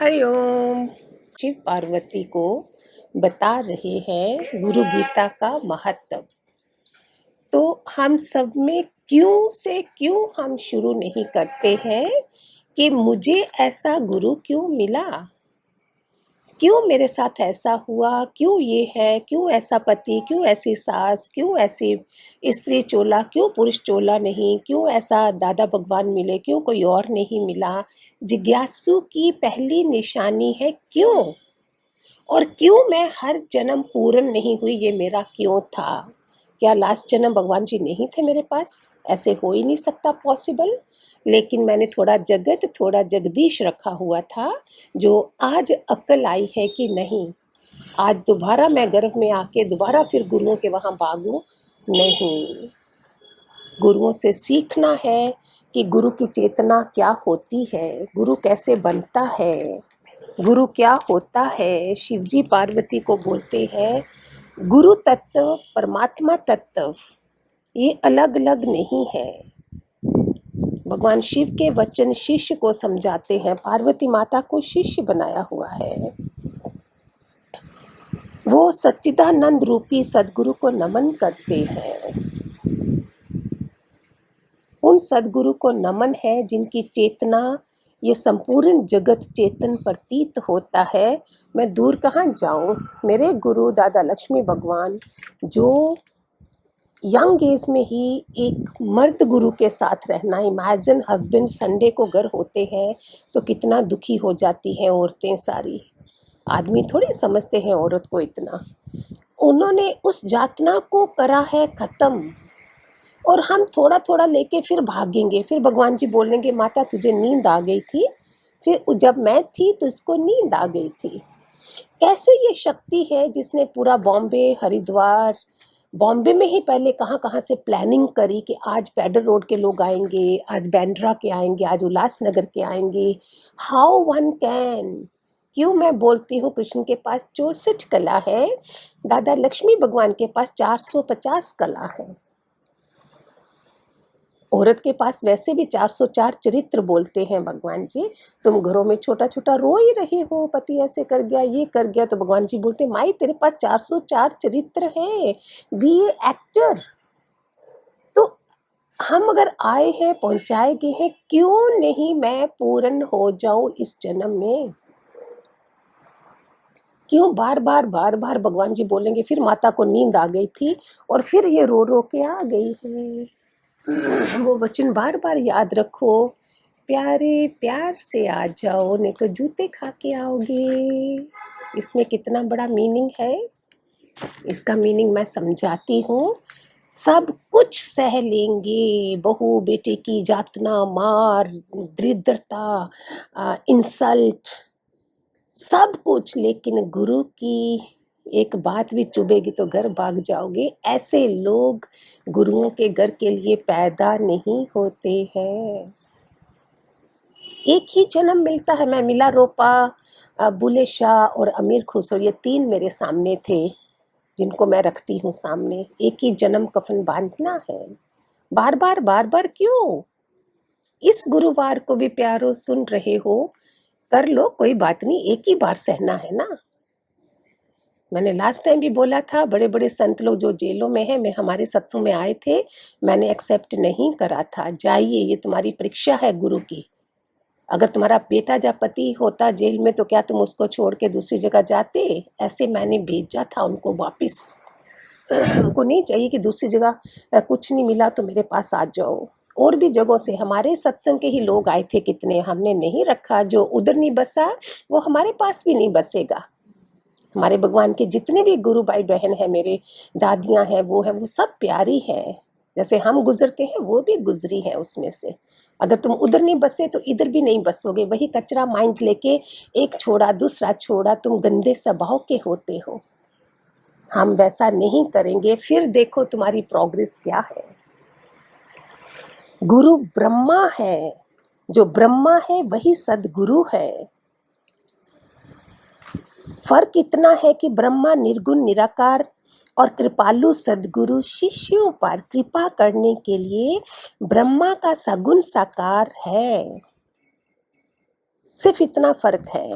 हरिओम। शिव पार्वती को बता रहे हैं गुरु गीता का महत्व। तो हम सब में क्यों हम शुरू नहीं करते हैं कि मुझे ऐसा गुरु क्यों मिला, क्यों मेरे साथ ऐसा हुआ, क्यों ये है, क्यों ऐसा पति, क्यों ऐसी सास, क्यों ऐसी स्त्री चोला, क्यों पुरुष चोला नहीं, क्यों ऐसा दादा भगवान मिले, क्यों कोई और नहीं मिला। जिज्ञासु की पहली निशानी है क्यों। और क्यों मैं हर जन्म पूर्ण नहीं हुई, ये मेरा क्यों था। क्या लास्ट जन्म भगवान जी नहीं थे मेरे पास? ऐसे हो ही नहीं सकता पॉसिबल। लेकिन मैंने थोड़ा जगत थोड़ा जगदीश रखा हुआ था, जो आज अक्ल आई है कि नहीं, आज दोबारा मैं गर्भ में आके दोबारा फिर गुरुओं के वहाँ भागूं नहीं। गुरुओं से सीखना है कि गुरु की चेतना क्या होती है, गुरु कैसे बनता है, गुरु क्या होता है। शिवजी पार्वती को बोलते हैं गुरु तत्व परमात्मा तत्व ये अलग अलग नहीं है। भगवान शिव के वचन शिष्य को समझाते हैं, पार्वती माता को शिष्य बनाया हुआ है। वो सच्चिदानंद रूपी सदगुरु को नमन करते हैं। उन सदगुरु को नमन है जिनकी चेतना ये संपूर्ण जगत चेतन प्रतीत होता है। मैं दूर कहाँ जाऊं, मेरे गुरु दादा लक्ष्मी भगवान जो यंग एज में ही एक मर्द गुरु के साथ रहना, इमेजिन हस्बैंड संडे को घर होते हैं तो कितना दुखी हो जाती हैं औरतें सारी। आदमी थोड़ी समझते हैं औरत को इतना। उन्होंने उस यातना को करा है खत्म, और हम थोड़ा थोड़ा लेके फिर भागेंगे। फिर भगवान जी बोलेंगे माता तुझे नींद आ गई थी, फिर जब मैं थी तो उसको नींद आ गई थी। कैसे ये शक्ति है जिसने पूरा बॉम्बे हरिद्वार, बॉम्बे में ही पहले कहाँ कहाँ से प्लानिंग करी कि आज पैडल रोड के लोग आएंगे, आज बैंड्रा के आएंगे, आज उल्लासनगर के आएंगे। How one can. क्यों मैं बोलती हूँ कृष्ण के पास 64 कला है, दादा लक्ष्मी भगवान के पास 450 कला है। औरत के पास वैसे भी 404 चरित्र बोलते हैं भगवान जी। तुम घरों में छोटा छोटा रो ही रहे हो, पति ऐसे कर गया, ये कर गया, तो भगवान जी बोलते माई तेरे पास 404 चरित्र है, बी ए एक्टर। तो हम अगर आए हैं, पहुंचाए गए हैं, क्यों नहीं मैं पूर्ण हो जाऊं इस जन्म में। क्यों बार बार भगवान जी बोलेंगे फिर माता को नींद आ गई थी और फिर ये रो रो के आ गई है। वो वचन बार बार याद रखो, प्यारे प्यार से आ जाओ, नहीं तो जूते खा के आओगे। इसमें कितना बड़ा मीनिंग है, इसका मीनिंग मैं समझाती हूँ। सब कुछ सह लेंगे, बहू बेटे की यातना, मार, दरिद्रता, इंसल्ट, सब कुछ, लेकिन गुरु की एक बात भी चुभेगी तो घर भाग जाओगे। ऐसे लोग गुरुओं के घर के लिए पैदा नहीं होते हैं। एक ही जन्म मिलता है। मैं मिला रोपा, बुले शाह और अमीर खुसरो, ये 3 मेरे सामने थे जिनको मैं रखती हूँ सामने। एक ही जन्म कफन बांधना है। बार बार क्यों। इस गुरुवार को भी प्यारो सुन रहे हो, कर लो, कोई बात नहीं, एक ही बार सहना है ना। मैंने लास्ट टाइम भी बोला था, बड़े बड़े संत लोग जो जेलों में हैं, मैं हमारे सत्संग में आए थे, मैंने एक्सेप्ट नहीं करा था। जाइए, ये तुम्हारी परीक्षा है गुरु की। अगर तुम्हारा बेटा या पति होता जेल में तो क्या तुम उसको छोड़ के दूसरी जगह जाते? ऐसे मैंने भेजा था उनको वापिस। उनको नहीं चाहिए कि दूसरी जगह कुछ नहीं मिला तो मेरे पास आ जाओ। और भी जगहों से हमारे सत्संग के ही लोग आए थे कितने, हमने नहीं रखा। जो उधर नहीं बसा वो हमारे पास भी नहीं बसेगा। हमारे भगवान के जितने भी गुरु भाई बहन हैं, मेरे दादियाँ हैं, वो हैं, वो सब प्यारी हैं। जैसे हम गुजरते हैं वो भी गुजरी है उसमें से। अगर तुम उधर नहीं बसे तो इधर भी नहीं बसोगे। वही कचरा माइंड लेके एक छोड़ा दूसरा छोड़ा, तुम गंदे स्वभाव के होते हो। हम वैसा नहीं करेंगे, फिर देखो तुम्हारी प्रोग्रेस क्या है। गुरु ब्रह्मा है, जो ब्रह्मा है वही सदगुरु है। फर्क इतना है कि ब्रह्मा निर्गुण निराकार और कृपालु सदगुरु शिष्यों पर कृपा करने के लिए ब्रह्मा का सगुण साकार है। सिर्फ इतना फर्क है।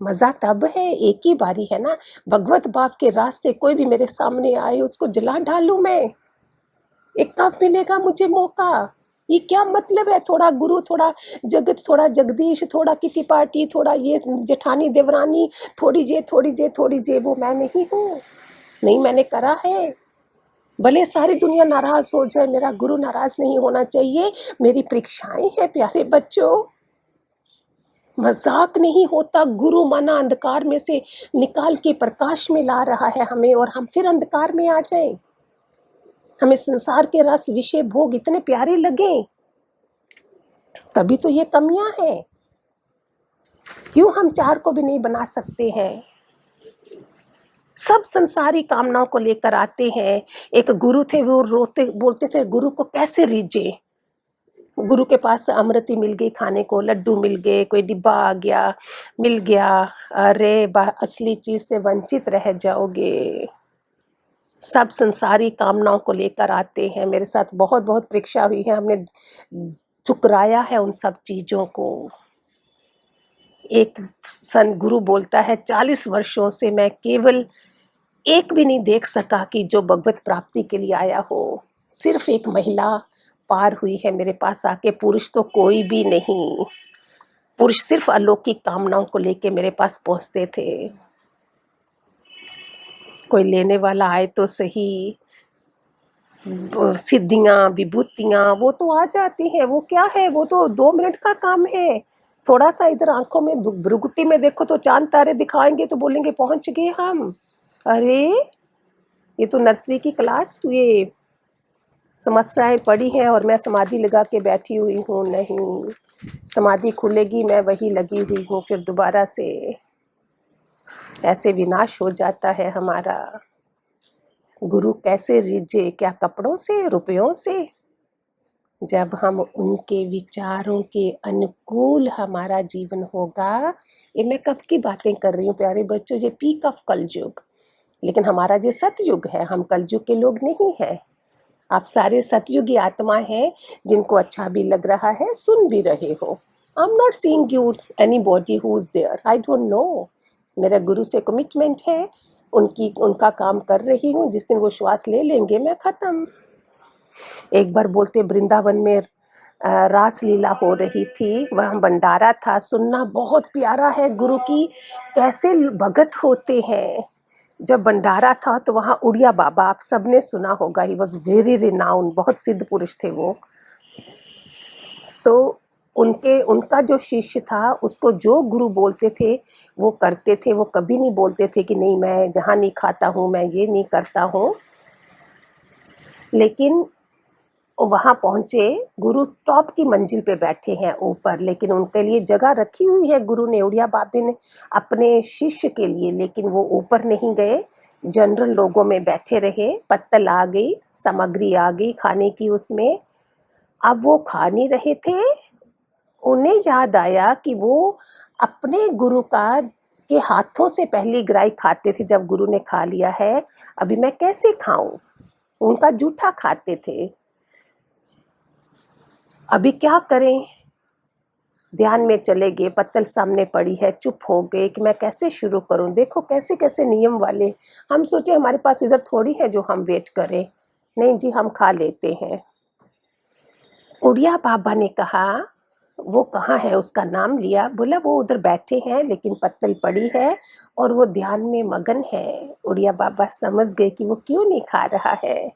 मज़ा तब है, एक ही बारी है ना। भगवत भाव के रास्ते कोई भी मेरे सामने आए उसको जला डालूं मैं। ये कब मिलेगा मुझे मौका? ये क्या मतलब है? थोड़ा गुरु, थोड़ा जगत, थोड़ा जगदीश, थोड़ा किटी पार्टी, थोड़ा ये जेठानी देवरानी, थोड़ी ये, थोड़ी ये, थोड़ी ये, वो मैं नहीं हूँ। नहीं मैंने करा है। भले सारी दुनिया नाराज हो जाए, मेरा गुरु नाराज नहीं होना चाहिए। मेरी परीक्षाएं हैं प्यारे बच्चों। मजाक नहीं होता। गुरु माना अंधकार में से निकाल के प्रकाश में ला रहा है हमें, और हम फिर अंधकार में आ जाएं। हमें संसार के रस विषय भोग इतने प्यारे लगे, तभी तो ये कमियां हैं। क्यों हम चार को भी नहीं बना सकते हैं? सब संसारी कामनाओं को लेकर आते हैं। एक गुरु थे, वो रोते बोलते थे गुरु को कैसे रीझे। गुरु के पास अमृति मिल गई खाने को, लड्डू मिल गए, कोई डिब्बा आ गया, मिल गया। अरे असली चीज से वंचित रह जाओगे। सब संसारी कामनाओं को लेकर आते हैं। मेरे साथ बहुत बहुत परीक्षा हुई है, हमने ठुकराया है उन सब चीजों को। एक संत गुरु बोलता है 40 वर्षों से मैं केवल एक भी नहीं देख सका कि जो भगवत प्राप्ति के लिए आया हो। सिर्फ एक महिला पार हुई है मेरे पास आके, पुरुष तो कोई भी नहीं। पुरुष सिर्फ अलौकिक कामनाओं को लेके मेरे पास पहुंचते थे। कोई लेने वाला आए तो सही, सिद्धियां विभूतियां वो तो आ जाती हैं। वो क्या है, वो तो 2 मिनट का काम है। थोड़ा सा इधर आंखों में भ्रुकुटी में देखो तो चांद तारे दिखाएंगे तो बोलेंगे पहुंच गए हम। अरे ये तो नर्सरी की क्लास हुई। समस्याएं पड़ी हैं और मैं समाधि लगा के बैठी हुई हूँ। नहीं, समाधि खुलेगी, मैं वही लगी हुई हूँ फिर दोबारा से। ऐसे विनाश हो जाता है हमारा। गुरु कैसे रिझे? क्या कपड़ों से, रुपयों से? जब हम उनके विचारों के अनुकूल हमारा जीवन होगा। ये मैं कब की बातें कर रही हूँ प्यारे बच्चों, ये पीक ऑफ कलयुग। लेकिन हमारा जो सतयुग है, हम कलयुग के लोग नहीं है। आप सारे सतयुगी आत्मा हैं जिनको अच्छा भी लग रहा है, सुन भी रहे हो। I am not seeing you anybody who is there, I don't know. मेरा गुरु से कमिटमेंट है, उनका काम कर रही हूँ। जिस दिन वो श्वास ले लेंगे मैं खत्म। एक बार बोलते वृंदावन में रास लीला हो रही थी, वहाँ भंडारा था। सुनना बहुत प्यारा है गुरु की कैसे भगत होते हैं। जब भंडारा था तो वहाँ उड़िया बाबा, आप सबने सुना होगा, ही वॉज वेरी रिनाउंड, बहुत सिद्ध पुरुष थे वो। तो उनका जो शिष्य था उसको जो गुरु बोलते थे वो करते थे। वो कभी नहीं बोलते थे कि नहीं मैं जहाँ नहीं खाता हूँ, मैं ये नहीं करता हूँ। लेकिन वहाँ पहुँचे, गुरु टॉप की मंजिल पे बैठे हैं ऊपर, लेकिन उनके लिए जगह रखी हुई है गुरु ने, उड़िया बाबे ने, अपने शिष्य के लिए। लेकिन वो ऊपर नहीं गए, जनरल लोगों में बैठे रहे। पत्तल आ गई, सामग्री आ गई खाने की उसमें। अब वो खा नहीं रहे थे। उन्हें याद आया कि वो अपने गुरु का के हाथों से पहली ग्राही खाते थे। जब गुरु ने खा लिया है, अभी मैं कैसे खाऊं? उनका जूठा खाते थे। अभी क्या करें? ध्यान में चले गए, पत्तल सामने पड़ी है, चुप हो गए कि मैं कैसे शुरू करूं। देखो कैसे कैसे नियम वाले। हम सोचे हमारे पास इधर थोड़ी है जो हम वेट करें। नहीं जी, हम खा लेते हैं। उड़िया बाबा ने कहा वो कहाँ है, उसका नाम लिया, बोला वो उधर बैठे हैं लेकिन पत्तल पड़ी है और वो ध्यान में मगन है। उड़िया बाबा समझ गए कि वो क्यों नहीं खा रहा है।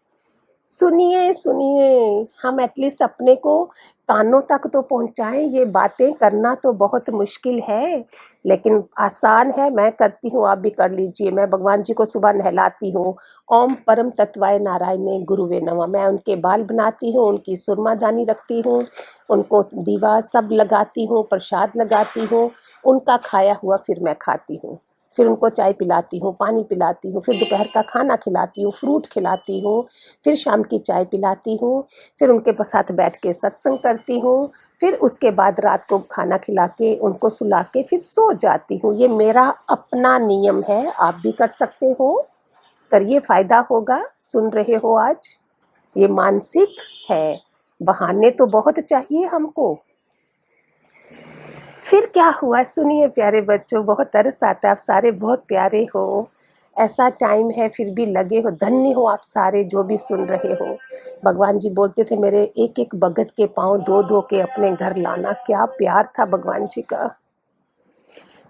सुनिए सुनिए, हम एटलीस्ट अपने को कानों तक तो पहुंचाएं। ये बातें करना तो बहुत मुश्किल है लेकिन आसान है। मैं करती हूँ, आप भी कर लीजिए। मैं भगवान जी को सुबह नहलाती हूँ, ओम परम तत्वाय नारायणे गुरुवे नमः। मैं उनके बाल बनाती हूँ, उनकी सुरमादानी रखती हूँ, उनको दीवा सब लगाती हूँ, प्रसाद लगाती हूँ। उनका खाया हुआ फिर मैं खाती हूँ। फिर उनको चाय पिलाती हूँ, पानी पिलाती हूँ, फिर दोपहर का खाना खिलाती हूँ, फ्रूट खिलाती हूँ, फिर शाम की चाय पिलाती हूँ, फिर उनके साथ बैठ के सत्संग करती हूँ, फिर उसके बाद रात को खाना खिला के उनको सुला के फिर सो जाती हूँ। ये मेरा अपना नियम है, आप भी कर सकते हो। करिए, फ़ायदा होगा। सुन रहे हो आज? ये मानसिक है। बहाने तो बहुत चाहिए हमको। फिर क्या हुआ सुनिए प्यारे बच्चों, बहुत तरस आता है, आप सारे बहुत प्यारे हो। ऐसा टाइम है फिर भी लगे हो, धन्य हो आप सारे जो भी सुन रहे हो। भगवान जी बोलते थे मेरे एक एक भगत के पाँव धो धो के अपने घर लाना, क्या प्यार था भगवान जी का।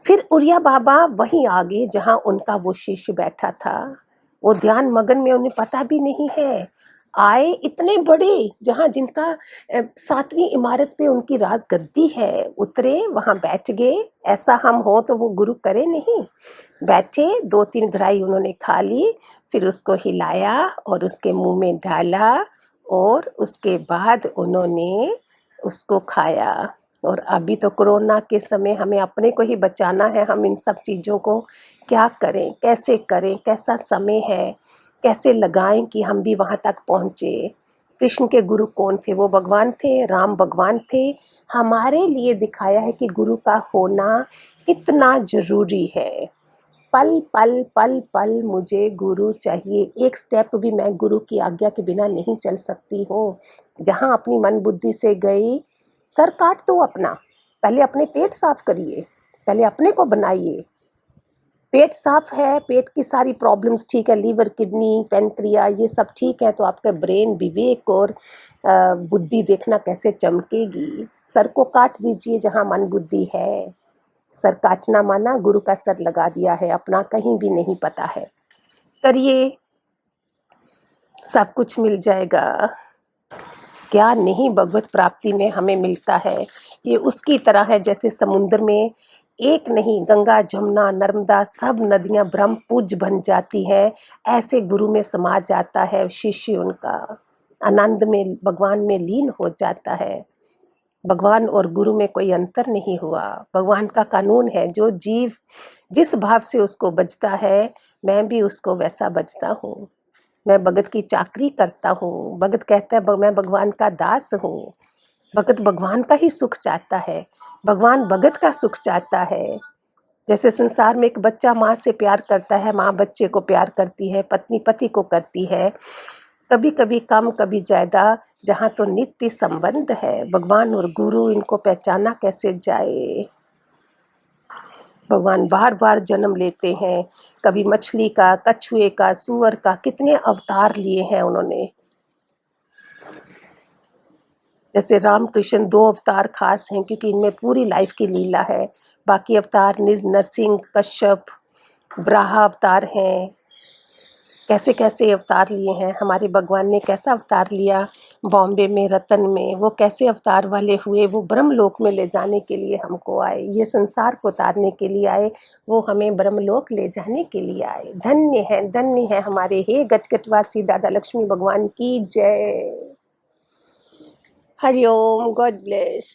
फिर उड़िया बाबा वहीं आ गए जहाँ उनका वो शिष्य बैठा था। वो ध्यान मगन में, उन्हें पता भी नहीं है। आए इतने बड़े, जहाँ जिनका 7वीं इमारत पे उनकी राजगद्दी है, उतरे वहाँ बैठ गए। ऐसा हम हो तो वो गुरु करे नहीं। बैठे, 2-3 ग्राही उन्होंने खा ली, फिर उसको हिलाया और उसके मुंह में डाला और उसके बाद उन्होंने उसको खाया। और अभी तो कोरोना के समय हमें अपने को ही बचाना है, हम इन सब चीज़ों को क्या करें, कैसा समय है, कैसे लगाएं कि हम भी वहाँ तक पहुँचे। कृष्ण के गुरु कौन थे? वो भगवान थे, राम भगवान थे। हमारे लिए दिखाया है कि गुरु का होना कितना ज़रूरी है। पल पल पल पल मुझे गुरु चाहिए, एक स्टेप भी मैं गुरु की आज्ञा के बिना नहीं चल सकती हूँ। जहाँ अपनी मन बुद्धि से गई, सर काट दो अपना, पहले अपने पेट साफ करिए, पहले अपने को बनाइए। पेट साफ है, पेट की सारी प्रॉब्लम्स ठीक है, लीवर किडनी पैनक्रिया ये सब ठीक है, तो आपका ब्रेन विवेक और बुद्धि देखना कैसे चमकेगी। सर को काट दीजिए जहाँ मन बुद्धि है। सर काटना माना गुरु का सर लगा दिया है, अपना कहीं भी नहीं पता है। करिए, सब कुछ मिल जाएगा। क्या नहीं भगवत प्राप्ति में हमें मिलता है। ये उसकी तरह है जैसे समुद्र में एक नहीं, गंगा जमुना नर्मदा सब नदियाँ ब्रह्म पूज्य बन जाती हैं। ऐसे गुरु में समा जाता है शिष्य, उनका आनंद में भगवान में लीन हो जाता है। भगवान और गुरु में कोई अंतर नहीं हुआ। भगवान का कानून है, जो जीव जिस भाव से उसको बजता है, मैं भी उसको वैसा बजता हूँ। मैं भगत की चाकरी करता हूँ। भगत कहता है मैं भगवान का दास हूँ। भगत भगवान का ही सुख चाहता है, भगवान भगत का सुख चाहता है। जैसे संसार में एक बच्चा माँ से प्यार करता है, माँ बच्चे को प्यार करती है, पत्नी पति को करती है, कभी कभी कम कभी ज़्यादा, जहाँ तो नित्य संबंध है। भगवान और गुरु, इनको पहचाना कैसे जाए। भगवान बार बार जन्म लेते हैं, कभी मछली का, कछुए का, सूअर का, कितने अवतार लिए हैं उन्होंने। जैसे राम कृष्ण 2 अवतार खास हैं क्योंकि इनमें पूरी लाइफ की लीला है। बाकी अवतार नरसिंह, कश्यप, ब्राहा अवतार हैं। कैसे कैसे अवतार लिए हैं। हमारे भगवान ने कैसा अवतार लिया बॉम्बे में, रतन में, वो कैसे अवतार वाले हुए, वो ब्रह्मलोक में ले जाने के लिए हमको आए, ये संसार को उतारने के लिए आए, वो हमें ब्रह्मलोक ले जाने के लिए आए। धन्य है हमारे हे गटगटवासी दादा लक्ष्मी भगवान की जय। Hariom, God bless.